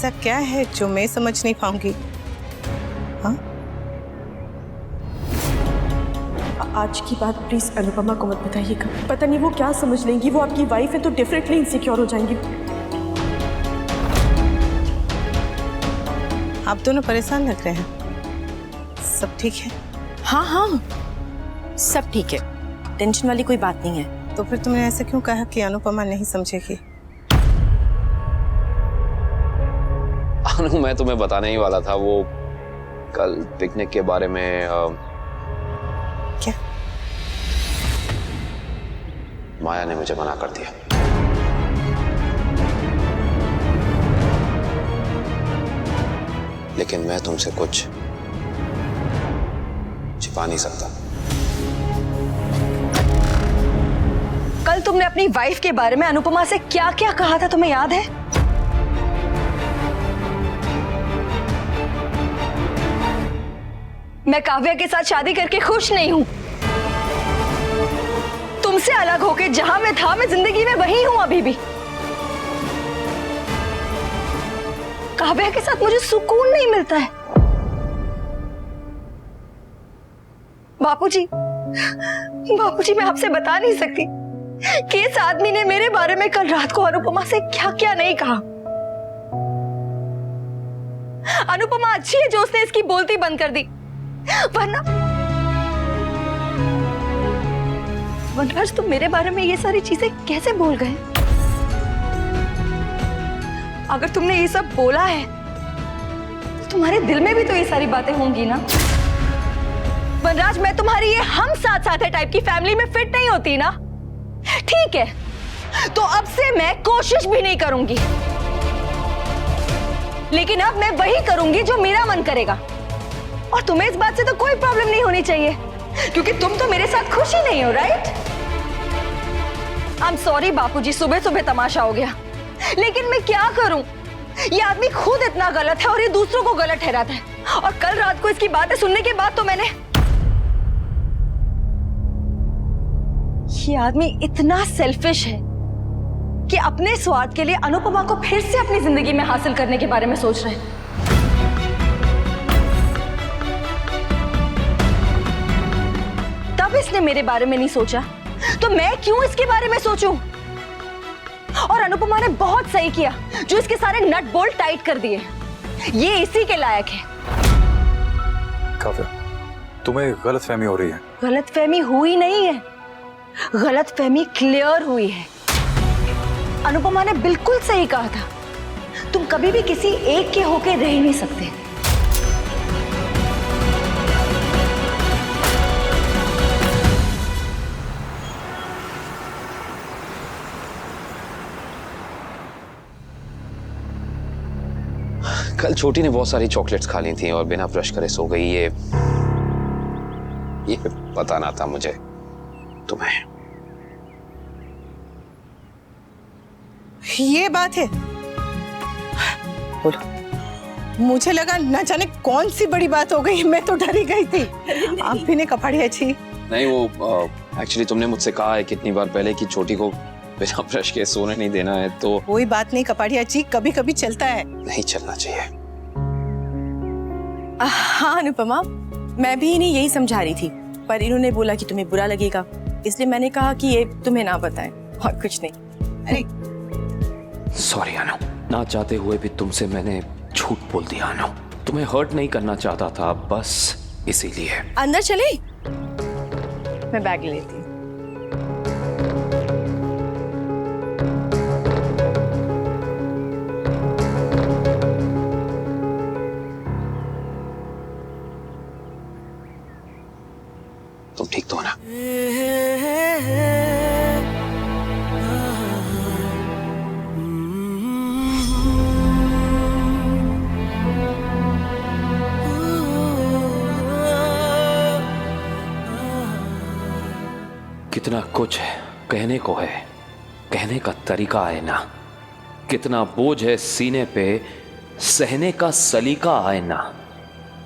ऐसा क्या है जो मैं समझ नहीं पाऊंगी? हाँ, आज की बात प्लीज अनुपमा को मत बताइएगा। पता नहीं वो क्या समझ लेंगी। वो आपकी वाइफ है तो डेफिनेटली इनसिक्योर हो जाएंगी। आप दोनों परेशान लग रहे हैं। सब ठीक है? हाँ हाँ, सब ठीक है, टेंशन वाली कोई बात नहीं है। तो फिर तुमने ऐसा क्यों कहा कि अनुपमा नहीं समझेगी? अनु, मैं तुम्हें बताने ही वाला था, वो कल पिकनिक के बारे में क्या? माया ने मुझे मना कर दिया। लेकिन मैं तुमसे कुछ छिपा नहीं सकता। कल तुमने अपनी वाइफ के बारे में अनुपमा से क्या क्या कहा था, तुम्हें याद है? मैं काव्या के साथ शादी करके खुश नहीं हूं। तुमसे अलग होके जहां मैं था, मैं जिंदगी में वही हूं अभी भी। काव्या के साथ मुझे सुकून नहीं मिलता है। बापूजी, बापूजी, मैं आपसे बता नहीं सकती कि इस आदमी ने मेरे बारे में कल रात को अनुपमा से क्या क्या नहीं कहा। अनुपमा अच्छी है जो उसने इसकी बोलती बंद कर दी, वरना वनराज तुम मेरे बारे में ये सारी चीजें कैसे बोल गए? अगर तुमने ये सब बोला है तो तुम्हारे दिल में भी तो ये सारी बातें होंगी ना। वनराज, मैं तुम्हारी ये हम साथ साथ है टाइप की फैमिली में फिट नहीं होती ना। ठीक है, तो अब से मैं कोशिश भी नहीं करूंगी, लेकिन अब मैं वही करूंगी जो मेरा मन करेगा। और तुम्हें इस बात से तो कोई प्रॉब्लम नहीं होनी चाहिए, क्योंकि तुम तो मेरे साथ खुश ही नहीं हो, राइट? आई एम सॉरी बापूजी, सुबह सुबह तमाशा हो गया, लेकिन मैं क्या करूं? ये आदमी खुद इतना गलत है और ये दूसरों को गलत ठहराता है। और कल रात को इसकी बातें सुनने के बाद तो मैंने, ये आदमी इतना सेल्फिश है कि अपने स्वार्थ के लिए अनुपमा को फिर से अपनी जिंदगी में हासिल करने के बारे में सोच रहे हैं। तब इसने मेरे बारे में नहीं सोचा, तो मैं क्यों इसके बारे में सोचूं? और अनुपमा ने बहुत सही किया जो इसके सारे नट बोल्ट टाइट कर दिए। ये इसी के लायक है। काव्या, तुम्हें गलतफहमी हो रही है। गलतफहमी हुई नहीं है, गलतफहमी क्लियर हुई है। अनुपमा ने बिल्कुल सही कहा था, तुम कभी भी किसी एक के होके रह नहीं सकते। कल छोटी ने बहुत सारी चॉकलेट्स खा ली थी और बिना ब्रश करे सो गई। ये पता ना था मुझे तुम्हें। ये बात है? बोलो। मुझे लगा न जाने कौन सी बड़ी बात हो गई, मैं तो डर ही गई थी। आप भी ने कपड़ी अच्छी। नहीं, वो एक्चुअली तुमने मुझसे कहा है कितनी बार पहले कि छोटी को बिना ब्रश के सोने नहीं देना है, तो कोई बात नहीं कपाड़िया जी, कभी कभी चलता है। नहीं चलना चाहिए। हाँ अनुपमा, मैं भी इन्हें यही समझा रही थी, पर इन्होंने बोला कि तुम्हें बुरा लगेगा, इसलिए मैंने कहा कि ये तुम्हें ना बताएं, और कुछ नहीं। अरे सॉरी अनु, ना चाहते हुए भी तुमसे मैंने झूठ बोल दिया अनु। तुम्हें हर्ट नहीं करना चाहता था, बस इसीलिए। अंदर चले, मैं बैग लेती हूँ। तुम ठीक तो हो ना? कितना कुछ है कहने को है, कहने का तरीका है ना। कितना बोझ है सीने पे, सहने का सलीका है ना।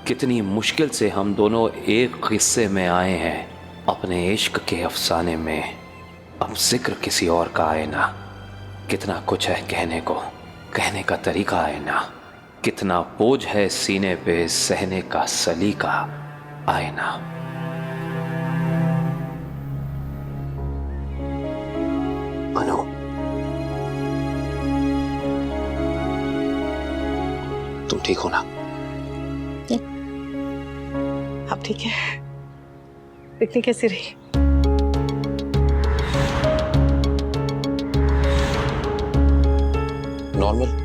कितनी मुश्किल से हम दोनों एक किस्से में आए हैं अपने इश्क के अफसाने में, अब जिक्र किसी और का है ना। कितना कुछ है कहने को, कहने का तरीका है ना। कितना बोझ है सीने पे सहने का सलीका आए ना। अनु, तुम ठीक हो ना? अब ठीक है। पिकनिक कैसी रही? नॉर्मल।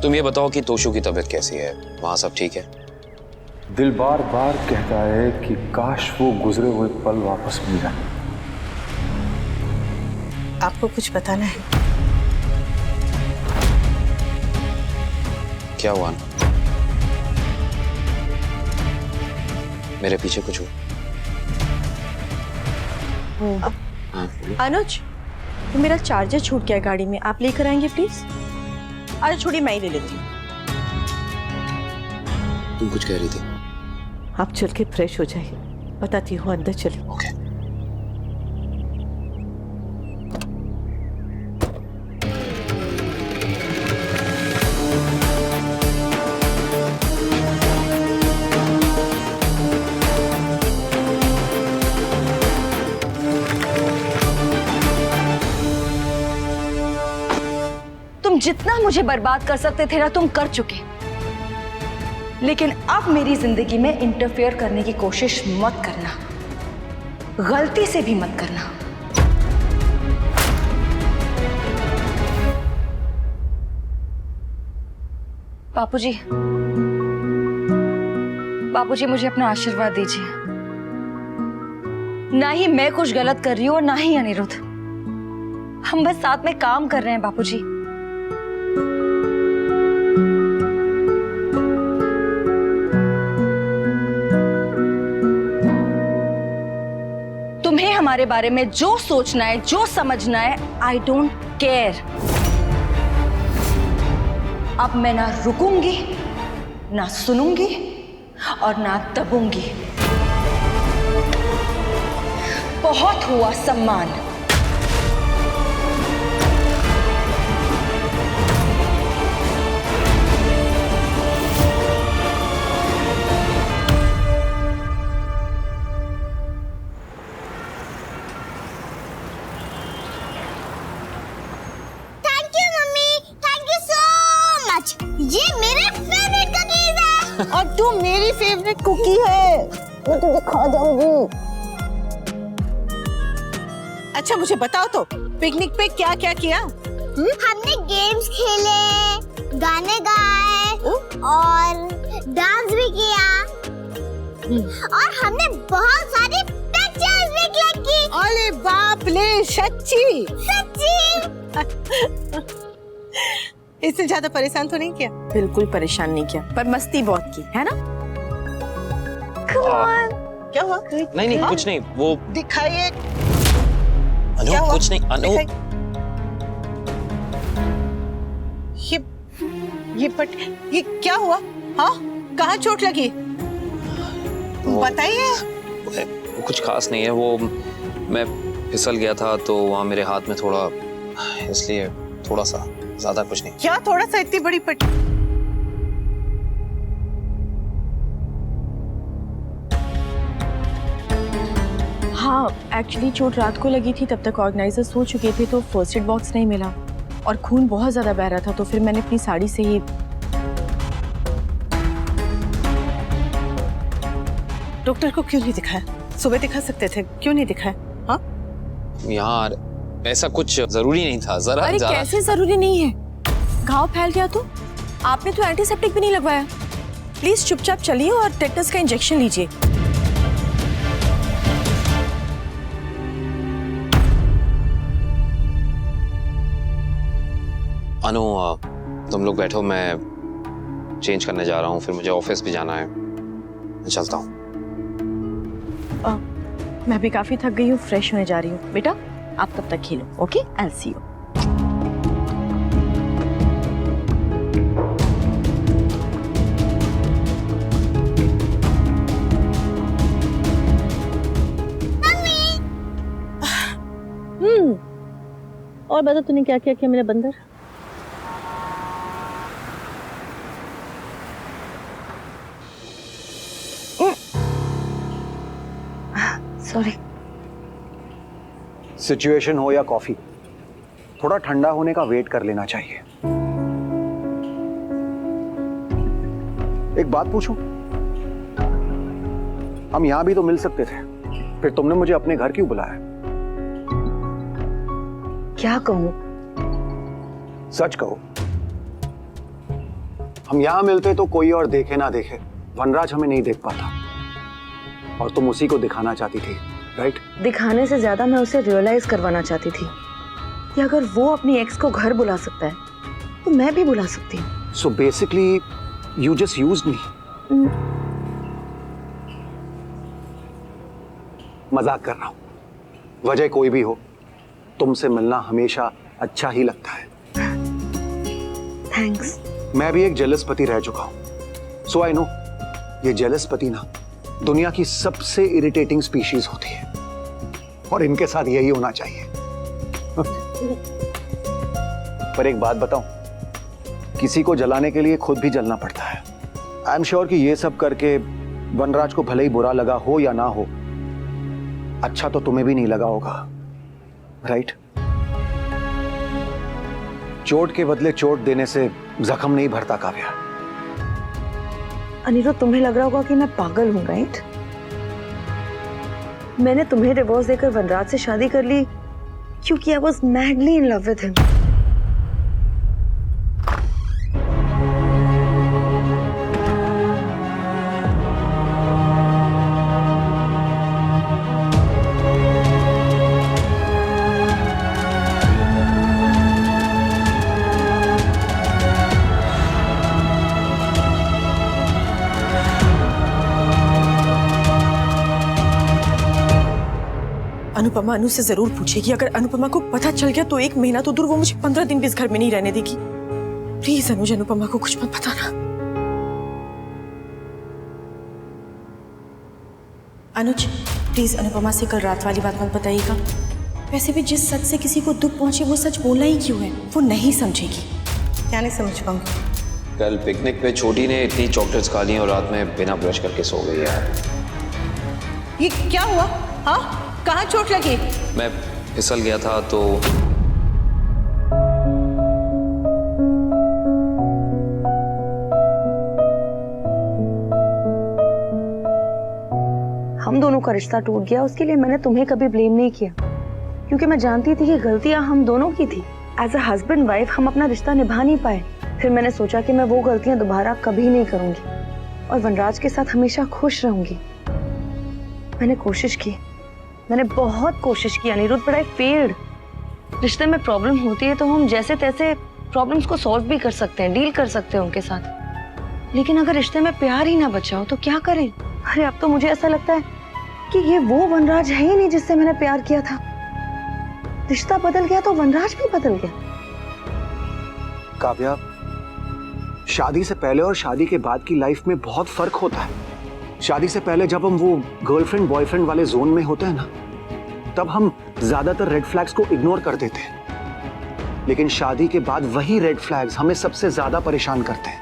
तुम ये बताओ कि तोशु की तबीयत कैसी है? वहां सब ठीक है? दिल बार बार कहता है कि काश वो गुजरे हुए पल वापस मिल जाए। आपको कुछ बताना है? क्या हुआ? मेरे पीछे कुछ हुआ? हाँ, बोलो। अनुज, तो मेरा चार्जर छूट गया गाड़ी में, आप लेकर आएंगे प्लीज? अरे छोड़िए, मैं ही ले लेती हूँ। तुम कुछ कह रही थी? आप चल के फ्रेश हो जाइए, बताती हूँ, अंदर चलो। ओके। तुम जितना मुझे बर्बाद कर सकते थे ना, तुम कर चुके। लेकिन अब मेरी जिंदगी में इंटरफेयर करने की कोशिश मत करना, गलती से भी मत करना। बापूजी, बापूजी मुझे अपना आशीर्वाद दीजिए। ना ही मैं कुछ गलत कर रही हूं और ना ही अनिरुद्ध। हम बस साथ में काम कर रहे हैं बापूजी। तुम्हें हमारे बारे में जो सोचना है, जो समझना है, आई डोंट केयर। अब मैं ना रुकूंगी, ना सुनूंगी और ना दबूंगी। बहुत हुआ सम्मान। ये मेरे फेवरेट कुकीज है। और तू मेरी फेवरेट कुकी है, मैं तुझे खा जाऊंगी। अच्छा मुझे बताओ तो, पिकनिक पे क्या क्या किया? हमने गेम्स खेले, गाने गाए और डांस भी किया और हमने बहुत सारी पिक्चर्स भी क्लिक की। अरे बाप रे, सच्ची? सच्ची। इससे ज्यादा परेशान तो नहीं किया? बिल्कुल परेशान नहीं किया, पर मस्ती बहुत की, है ना? क्या हुआ? नहीं नहीं, कुछ नहीं। वो दिखाइए। अनु, कुछ नहीं। अनु, ये क्या हुआ? हाँ, कहाँ चोट लगी? बताइए। वो कुछ खास नहीं है। वो मैं फिसल गया था तो वहाँ मेरे हाथ में थोड़ा, इसलिए थोड़ा सा, ज्यादा कुछ नहीं। क्या थोड़ा सा? इतनी बड़ी पट्टी? हाँ, एक्चुअली चोट रात को लगी थी, तब तक ऑर्गेनाइजर सो चुके थे तो फर्स्ट एड बॉक्स नहीं मिला और खून बहुत ज्यादा बह रहा था, तो फिर मैंने अपनी साड़ी से ही। डॉक्टर को क्यों नहीं दिखाया? सुबह दिखा सकते थे, क्यों नहीं दिखाया? हाँ, यार ऐसा कुछ जरूरी नहीं था। जरा अरे कैसे जरूरी नहीं है? घाव फैल गया तो? आपने तो एंटीसेप्टिक भी नहीं लगवाया। प्लीज चुपचाप चलिए और टेटनस का इंजेक्शन लीजिए। अनु, तुम लोग बैठो, मैं चेंज करने जा रहा हूँ, फिर मुझे ऑफिस भी जाना है। मैं चलता हूँ। मैं भी काफी थक गई हूँ, फ्रेश होने जा रही हूँ। बेटा आप तब तक खेलो, okay? I will see you. और बता तूने क्या क्या किया मेरा बंदर? सॉरी। सिचुएशन हो या कॉफी, थोड़ा ठंडा होने का वेट कर लेना चाहिए। एक बात पूछूं, हम यहां भी तो मिल सकते थे, फिर तुमने मुझे अपने घर क्यों बुलाया? क्या कहूं? सच कहो। हम यहां मिलते तो कोई और देखे ना देखे, वनराज हमें नहीं देख पाता, और तुम उसी को दिखाना चाहती थी, राइट? दिखाने से ज्यादा मैं उसे रियलाइज करवाना चाहती थी कि अगर वो अपनी एक्स को घर बुला सकता है तो मैं भी बुला सकती हूँ। So basically you just used me. मजाक कर रहा हूं, वजह कोई भी हो, तुमसे मिलना हमेशा अच्छा ही लगता है। थैंक्स। मैं भी एक जेलस पति रह चुका हूं, सो आई नो ये जेलस पति ना दुनिया की सबसे इरिटेटिंग स्पीशीज होती है, और इनके साथ यही होना चाहिए। पर एक बात बताऊं, किसी को जलाने के लिए खुद भी जलना पड़ता है। आई एम श्योर कि ये सब करके वनराज को भले ही बुरा लगा हो या ना हो, अच्छा तो तुम्हें भी नहीं लगा होगा, राइट? चोट के बदले चोट देने से जख्म नहीं भरता काव्या। अनिरुद्ध, तुम्हें लग रहा होगा कि मैं पागल हूं, राइट? मैंने तुम्हें डिवोर्स देकर वनराज से शादी कर ली क्योंकि I was madly in love with him. Anupama Anu से जरूर पूछेगी। अगर अनुपमा को पता चल गया तो 1 महीना तो दूर, वो मुझे 15 दिन भी इस घर में नहीं रहने देगी। प्लीज अनुज, अनुपमा को कुछ मत बताना। अनुज प्लीज अनुपमा से कल रात वाली बात मत बताइएगा। वैसे भी जिस सच से किसी को दुख पहुंचे वो सच बोलना ही क्यों है, वो नहीं समझेगी। क्या नहीं समझ पाऊंगी? कल पिकनिक पे छोटी ने इतनी चॉकलेट्स खा ली और रात में बिना ब्रश करके सो गई यार। ये क्या हुआ? हाँ, कहाँ चोट लगी? मैं फिसल गया था तो हम दोनों का रिश्ता टूट गया, उसके लिए मैंने तुम्हें कभी ब्लेम नहीं किया, क्योंकि मैं जानती थी कि गलतियां हम दोनों की थी। एज अ हस्बैंड वाइफ हम अपना रिश्ता निभा नहीं पाए। फिर मैंने सोचा कि मैं वो गलतियां दोबारा कभी नहीं करूंगी और वनराज के साथ हमेशा खुश रहूंगी। मैंने कोशिश की, मैंने बहुत कोशिश की अनिरुद्ध, बट आई फेल्ड। रिश्ते में प्रॉब्लम होती है तो हम जैसे तैसे प्रॉब्लम्स को सॉल्व भी कर सकते हैं, डील कर सकते हैं उनके साथ। लेकिन अगर रिश्ते में प्यार ही ना बचा हो तो क्या करें? अरे अब तो मुझे ऐसा लगता है कि ये वो वनराज है ही नहीं जिससे मैंने प्यार किया था। रिश्ता बदल गया तो वनराज भी बदल गया। काव्या, शादी से पहले और शादी के बाद की लाइफ में बहुत फर्क होता है। शादी से पहले जब हम वो गर्लफ्रेंड बॉयफ्रेंड वाले जोन में होते हैं ना, तब हम ज्यादातर रेड फ्लैग्स को इग्नोर कर देते हैं। लेकिन शादी के बाद वही रेड फ्लैग्स हमें सबसे ज्यादा परेशान करते हैं।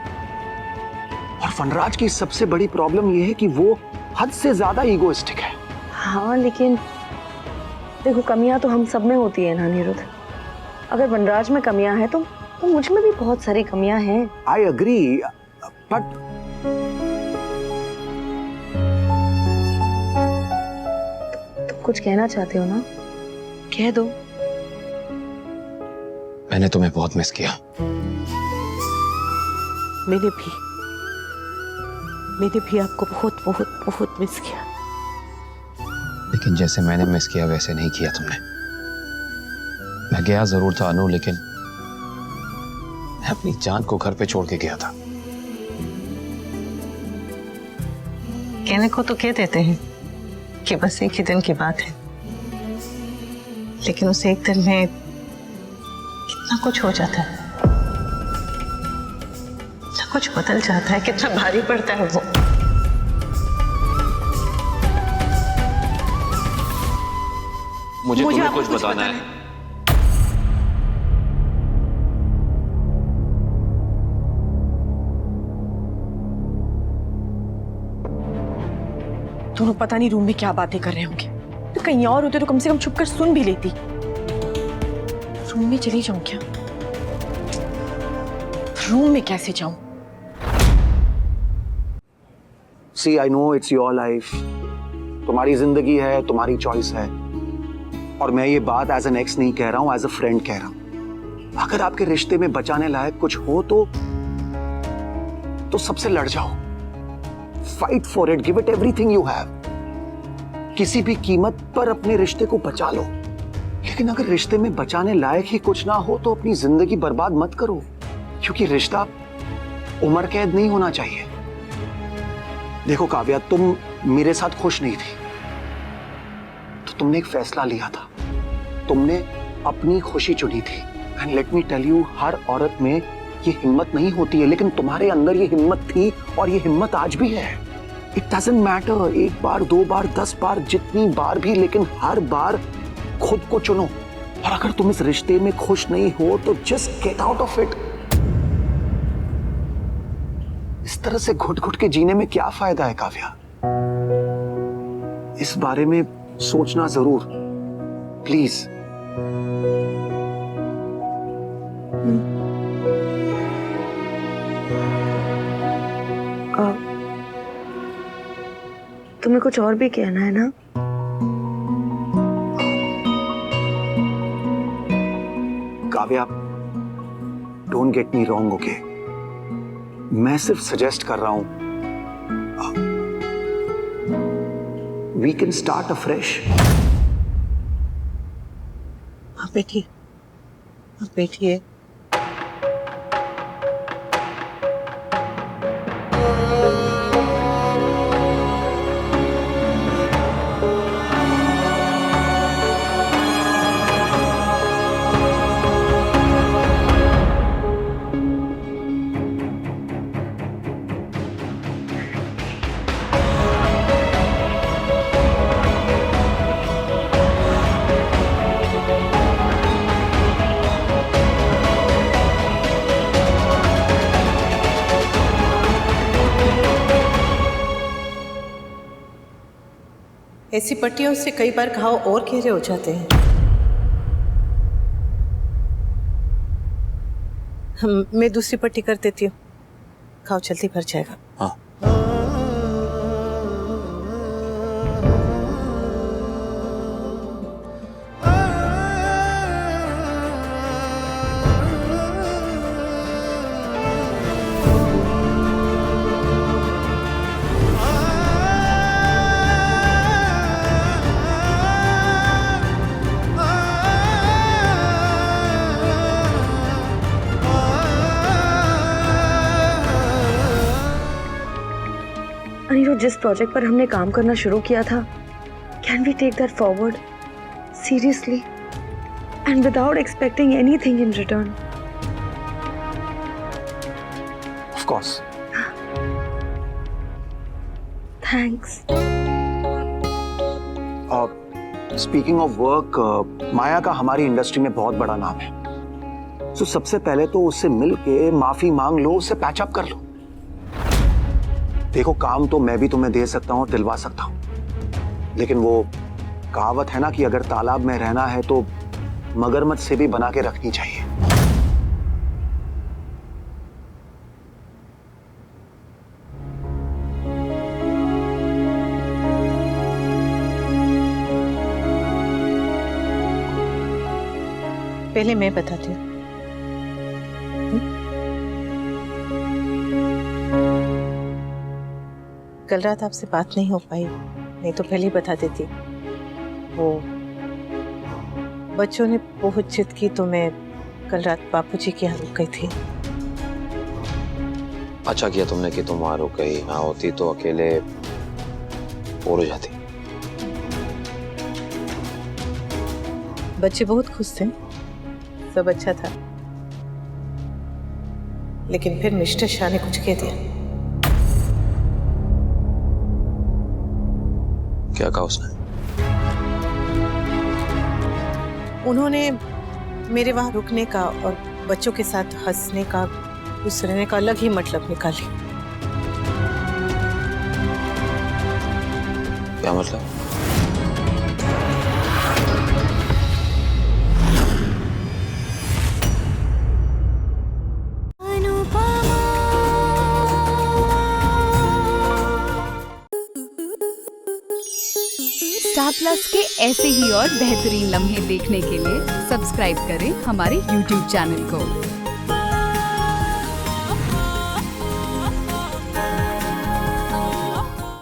और वनराज की सबसे बड़ी प्रॉब्लम यह है कि वो हद से ज्यादा ईगोइस्टिक है। हाँ, लेकिन देखो, कमियां तो हम सब में होती है ना अनिरुद्ध। अगर वनराज में कमियां हैं तो मुझ में भी बहुत सारी कमियां हैं। आई अग्री, बट कुछ कहना चाहते हो ना, कह दो। मैंने तुम्हें बहुत मिस किया। मैंने भी आपको बहुत बहुत बहुत मिस किया। लेकिन जैसे मैंने मिस किया वैसे नहीं किया तुमने। मैं गया जरूर था अनु, लेकिन मैं अपनी जान को घर पे छोड़ के गया था। कहने को तो कह देते हैं कि बस एक ही दिन की बात है, लेकिन उस एक दिन में कितना कुछ हो जाता है, कितना कुछ बदल जाता है, कितना भारी पड़ता है वो। मुझे तुम्हें कुछ बताना है। दोनों पता नहीं रूम में क्या बातें कर रहे होंगे। तो कहीं और होते तो कम से कम छुपकर सुन भी लेती। रूम में चली जाऊं क्या? रूम में कैसे जाऊं? See I know it's your life, तुम्हारी जिंदगी है, तुम्हारी चॉइस है, और मैं ये बात एज एन एक्स नहीं कह रहा हूं, एज अ फ्रेंड कह रहा हूं। अगर आपके रिश्ते में बचाने लायक कुछ हो तो सबसे लड़ जाओ, fight for it, give it everything you have. किसी भी कीमत पर अपने रिश्ते को बचा लो, लेकिन अगर रिश्ते में बचाने लायक ही कुछ ना हो तो अपनी जिंदगी बर्बाद मत करो, क्योंकि रिश्ता उम्र कैद नहीं होना चाहिए। देखो काव्या, तुम मेरे साथ खुश नहीं थी तो तुमने एक फैसला लिया था, तुमने अपनी खुशी चुनी थी। And let me tell you, हर औरत में ये हिम्मत नहीं होती है, लेकिन तुम्हारे अंदर ये हिम्मत थी और ये हिम्मत आज भी है। इट डजंट मैटर, एक बार, 2 बार, 10 बार, जितनी बार भी, लेकिन हर बार खुद को चुनो। और अगर तुम इस रिश्ते में खुश नहीं हो तो just get out of it. इस तरह से घुट घुट के जीने में क्या फायदा है काव्या? इस बारे में सोचना जरूर, प्लीज। तुम्हें कुछ और भी कहना है ना? Kavya, don't get me wrong, okay? मैं सिर्फ सजेस्ट कर रहा हूं, वी कैन स्टार्ट अफ्रेश। आप बैठिए, आप बैठिए। ऐसी पट्टियों से कई बार घाव और गहरे हो जाते हैं। मैं दूसरी पट्टी कर देती हूँ, घाव जल्दी भर जाएगा। हाँ। अनिरुद्ध, जिस प्रोजेक्ट पर हमने काम करना शुरू किया था, can we take that forward seriously and without expecting anything in return? Of course. Thanks. Speaking of work, Maya का हमारी इंडस्ट्री में बहुत बड़ा नाम है, तो सबसे पहले तो उससे मिलके माफी मांग लो, उससे पैचअप कर लो। देखो, काम तो मैं भी तुम्हें दे सकता हूँ, दिलवा सकता हूँ, लेकिन वो कहावत है ना कि अगर तालाब में रहना है तो मगरमच्छ से भी बना के रखनी चाहिए। पहले मैं बताती हूँ। कल रात आपसे बात नहीं हो पाई, नहीं तो पहले ही बता देती। वो बच्चों ने बहुत जिद की तो मैं कल रात बापूजी के यहाँ रुक गई थी। अच्छा किया तुमने कि तुम वहां रुक गई, यहाँ होती तो अकेले बोर हो जाती। बच्चे बहुत खुश थे, सब अच्छा था, लेकिन फिर मिस्टर शाह ने कुछ कह दिया। क्या कहा उसने? उन्होंने मेरे वहां रुकने का और बच्चों के साथ हंसने का, खुश रहने का अलग ही मतलब निकाली। क्या मतलब? स्टार प्लस के ऐसे ही और बेहतरीन लम्हे देखने के लिए सब्सक्राइब करें हमारे YouTube चैनल को।